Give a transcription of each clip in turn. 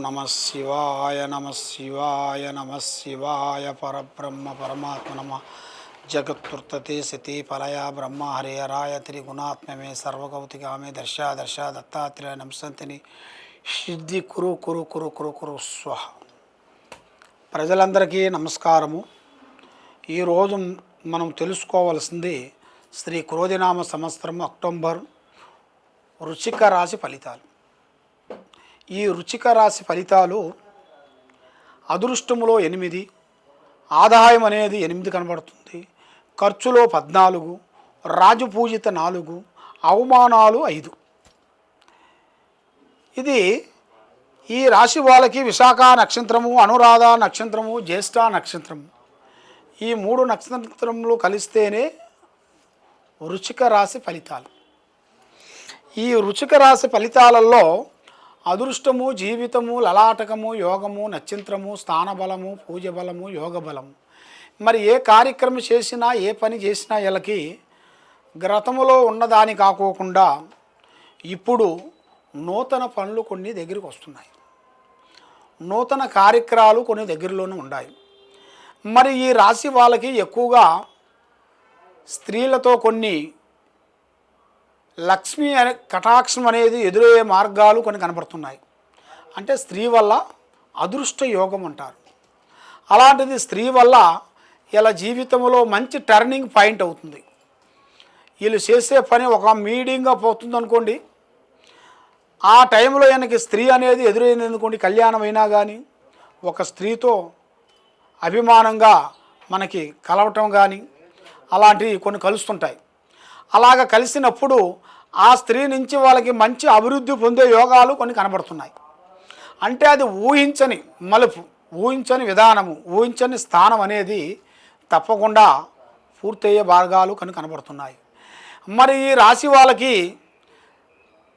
నమ శివాయ నమ శివాయ నమ శివాయ పరబ్రహ్మ పరమాత్మ నమ జగత్తుర్తతే సతి పలయ బ్రహ్మ హరిహరాయ త్రిగుణాత్మమే సర్వకౌతికామే దర్శ దత్తాత్రేయ నమసంతిని సిద్ధి కురు కురు కురు కురు కురు స్వహ. ప్రజలందరికీ నమస్కారము. ఈరోజు మనం తెలుసుకోవాల్సింది శ్రీ క్రోధినామ సంవత్సరం అక్టోబర్ వృశ్చిక రాశి ఫలితాలు. ఈ వృశ్చిక రాశి ఫలితాలు అదృష్టములో 8, ఆదాయం అనేది 8 కనబడుతుంది, ఖర్చులో 14, రాజపూజిత 4, అవమానాలు 5. ఇది ఈ రాశి వాళ్ళకి విశాఖ నక్షత్రము, అనురాధ నక్షత్రము, జ్యేష్ఠ నక్షత్రము, ఈ 3 నక్షత్రములు కలిస్తేనే వృశ్చిక రాశి ఫలితాలు. ఈ వృశ్చిక రాశి ఫలితాలలో అదృష్టము, జీవితము, లలాటకము, యోగము, నక్షత్రము, స్థానబలము, పూజ బలము, యోగ బలము. మరి ఏ కార్యక్రమం చేసినా, ఏ పని చేసినా వీళ్ళకి గతములో ఉన్నదాని కాకోకుండా ఇప్పుడు నూతన పనులు కొన్ని దగ్గరికి వస్తున్నాయి, నూతన కార్యక్రమాలు కొన్ని దగ్గరలోనే ఉన్నాయి. మరి ఈ రాశి వాళ్ళకి ఎక్కువగా స్త్రీలతో కొన్ని లక్ష్మి అనే కటాక్షం అనేది ఎదురయ్యే మార్గాలు కొన్ని కనబడుతున్నాయి. అంటే స్త్రీ వల్ల అదృష్ట యోగం అంటారు. అలాంటిది స్త్రీ వల్ల ఇలా జీవితంలో మంచి టర్నింగ్ పాయింట్ అవుతుంది. వీళ్ళు చేసే పని ఒక మీడియంగా పోతుంది అనుకోండి, ఆ టైంలో ఆయనకి స్త్రీ అనేది ఎదురైంది అనుకోండి, కళ్యాణం అయినా కానీ ఒక స్త్రీతో అభిమానంగా మనకి కలవటం కానీ అలాంటివి కొన్ని కలుస్తుంటాయి. అలాగ కలిసినప్పుడు ఆ స్త్రీ నుంచి వాళ్ళకి మంచి అభివృద్ధి పొందే యోగాలు కొన్ని కనబడుతున్నాయి. అంటే అది ఊహించని మలుపు, ఊహించని విధానము, ఊహించని స్థానం అనేది తప్పకుండా పూర్తయ్యే మార్గాలు కొన్ని కనబడుతున్నాయి. మరి ఈ రాశి వాళ్ళకి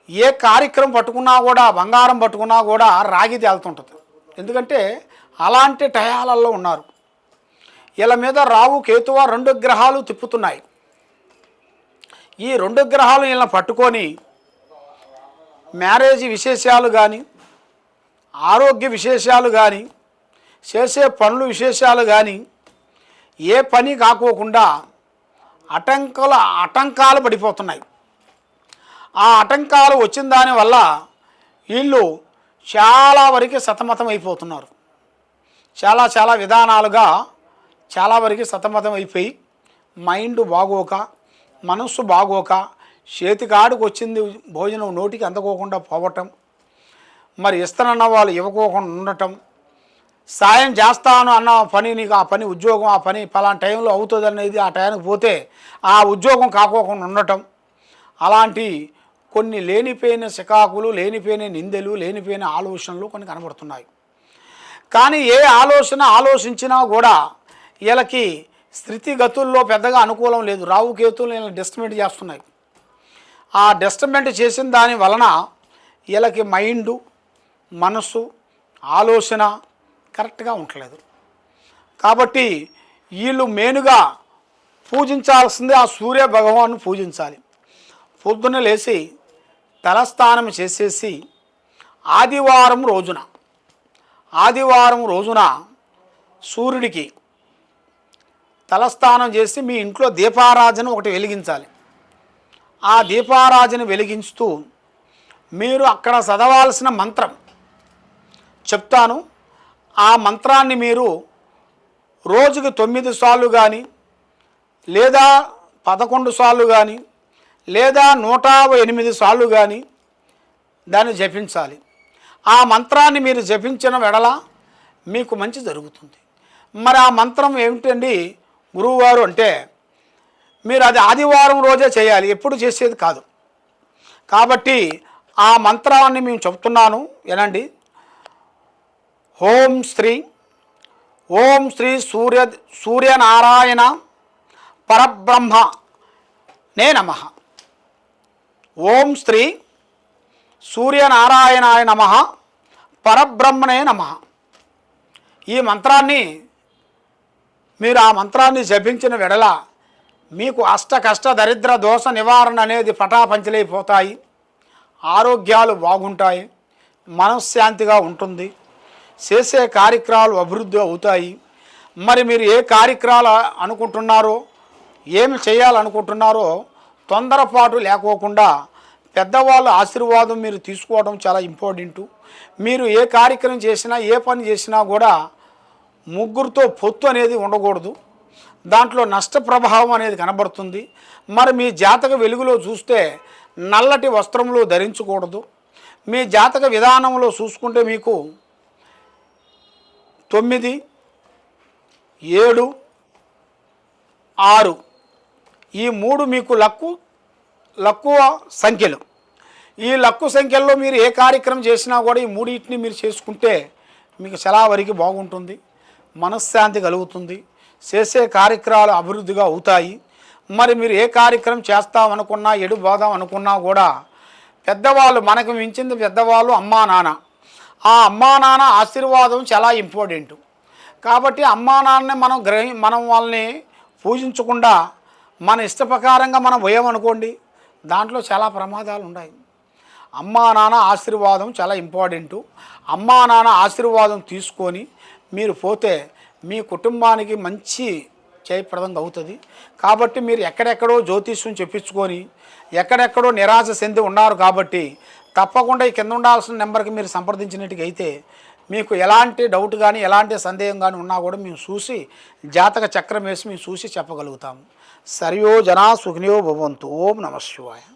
ఏ కార్యక్రమం పట్టుకున్నా కూడా, బంగారం పట్టుకున్నా కూడా రాగి తేలుతుంటుంది. ఎందుకంటే అలాంటి టయాలలో ఉన్నారు. వీళ్ళ మీద రావు కేతువ 2 గ్రహాలు తిప్పుతున్నాయి. ఈ 2 గ్రహాలు ఇలా పట్టుకొని మ్యారేజ్ విశేషాలు కానీ, ఆరోగ్య విశేషాలు కానీ, చేసే పనులు విశేషాలు కానీ ఏ పని కాకోకుండా ఆటంకాలు పడిపోతున్నాయి. ఆ ఆటంకాలు వచ్చిన దానివల్ల వీళ్ళు చాలా వరకు సతమతం అయిపోతున్నారు. చాలా విధానాలుగా చాలా వరకు సతమతం అయిపోయి మైండ్ బాగోక, మనస్సు బాగోక, చేతికాడికి వచ్చింది భోజనం నోటికి అందుకోకుండా పోవటం, మరి ఇస్తానన్న వాళ్ళు ఇవ్వకోకుండా ఉండటం, సాయం చేస్తాను అన్న పని, నీకు ఆ పని ఉద్యోగం, ఆ పని పలానా టైంలో అవుతుంది అనేది ఆ టైంకి పోతే ఆ ఉద్యోగం కాకోకుండా ఉండటం, అలాంటి కొన్ని లేనిపోయిన చికాకులు, లేనిపోయిన నిందెలు, లేనిపోయిన ఆలోచనలు కొన్ని కనబడుతున్నాయి. కానీ ఏ ఆలోచించినా కూడా వీళ్ళకి స్థితిగతుల్లో పెద్దగా అనుకూలం లేదు. రావు కేతువులు వీళ్ళని డిస్టర్బెంట్ చేస్తున్నాయి. ఆ డిస్టర్బెంట్ చేసిన దాని వలన వీళ్ళకి మైండు, మనస్సు, ఆలోచన కరెక్ట్గా ఉండలేదు. కాబట్టి వీళ్ళు మెయిన్గా పూజించాల్సింది ఆ సూర్య భగవాను పూజించాలి. పొద్దున్న లేచి తలస్నానం చేసేసి ఆదివారం రోజున సూర్యుడికి తలస్నానం చేసి మీ ఇంట్లో దీపారాధన ఒకటి వెలిగించాలి. ఆ దీపారాధన వెలిగించుతూ మీరు అక్కడ చదవాల్సిన మంత్రం చెప్తాను. ఆ మంత్రాన్ని మీరు రోజుకి 9 సార్లు కానీ, లేదా 11 సార్లు కానీ, లేదా 108 సార్లు కానీ దాన్ని జపించాలి. ఆ మంత్రాన్ని మీరు జపించిన వెడల మీకు మంచి జరుగుతుంది. మరి ఆ మంత్రం ఏమిటండి గురువుగారు అంటే, మీరు అది ఆదివారం రోజే చేయాలి, ఎప్పుడు చేసేది కాదు. కాబట్టి ఆ మంత్రాన్ని మేము చెప్తున్నాను వినండి. ఓం శ్రీ సూర్యనారాయణ పరబ్రహ్మనే నమః. ఓం శ్రీ సూర్యనారాయణాయ నమః పరబ్రహ్మనే నమః. ఈ మంత్రాన్ని మీరు ఆ మంత్రాన్ని జపించిన వెడల మీకు అష్ట కష్ట దరిద్ర దోష నివారణ అనేది పటాపంచలైపోతాయి. ఆరోగ్యాలు బాగుంటాయి, మనశ్శాంతిగా ఉంటుంది, చేసే కార్యక్రమాలు అభివృద్ధి అవుతాయి. మరి మీరు ఏ కార్యక్రమాలు అనుకుంటున్నారో, ఏమి చేయాలనుకుంటున్నారో తొందరపాటు లేకోకుండా పెద్దవాళ్ళ ఆశీర్వాదం మీరు తీసుకోవడం చాలా ఇంపార్టెంటు. మీరు ఏ కార్యక్రమం చేసినా, ఏ పని చేసినా కూడా ముగ్గురితో పొత్తు అనేది ఉండకూడదు. దాంట్లో నష్ట ప్రభావం అనేది కనబడుతుంది. మరి మీ జాతక వెలుగులో చూస్తే నల్లటి వస్త్రములు ధరించకూడదు. మీ జాతక విధానంలో చూసుకుంటే మీకు 9, 7, 6 ఈ 3 మీకు లక్కువ సంఖ్యలు. ఈ లక్కు సంఖ్యల్లో మీరు ఏ కార్యక్రమం చేసినా కూడా ఈ 3 మీరు చేసుకుంటే మీకు చాలా వరకు బాగుంటుంది, మనశ్శాంతి కలుగుతుంది, చేసే కార్యక్రమాలు అభివృద్ధిగా అవుతాయి. మరి మీరు ఏ కార్యక్రమం చేస్తామనుకున్నా, ఎడు పోదాం అనుకున్నా కూడా పెద్దవాళ్ళు, మనకు మించింది పెద్దవాళ్ళు అమ్మా నాన్న. ఆ అమ్మా నాన్న ఆశీర్వాదం చాలా ఇంపార్టెంటు. కాబట్టి అమ్మా నాన్నని మనం వాళ్ళని పూజించకుండా మన ఇష్ట ప్రకారంగా మనం పోయామనుకోండి, దాంట్లో చాలా ప్రమాదాలు ఉన్నాయి. అమ్మా నాన్న ఆశీర్వాదం చాలా ఇంపార్టెంటు. అమ్మా నాన్న ఆశీర్వాదం తీసుకొని మీరు పోతే మీ కుటుంబానికి మంచి జయప్రదంగా అవుతుంది. కాబట్టి మీరు ఎక్కడెక్కడో జ్యోతిష్యం చెప్పించుకొని ఎక్కడెక్కడో నిరాశ చెంది ఉన్నారు. కాబట్టి తప్పకుండా ఈ కింద ఉండాల్సిన నెంబర్కి మీరు సంప్రదించినట్టుగైతే మీకు ఎలాంటి డౌట్ కానీ ఎలాంటి సందేహం కానీ ఉన్నా కూడా మేము చూసి జాతక చక్రం వేసి మేము చూసి చెప్పగలుగుతాము. సర్వో జనా సుఖినో భవంతు. ఓం నమః శివాయ.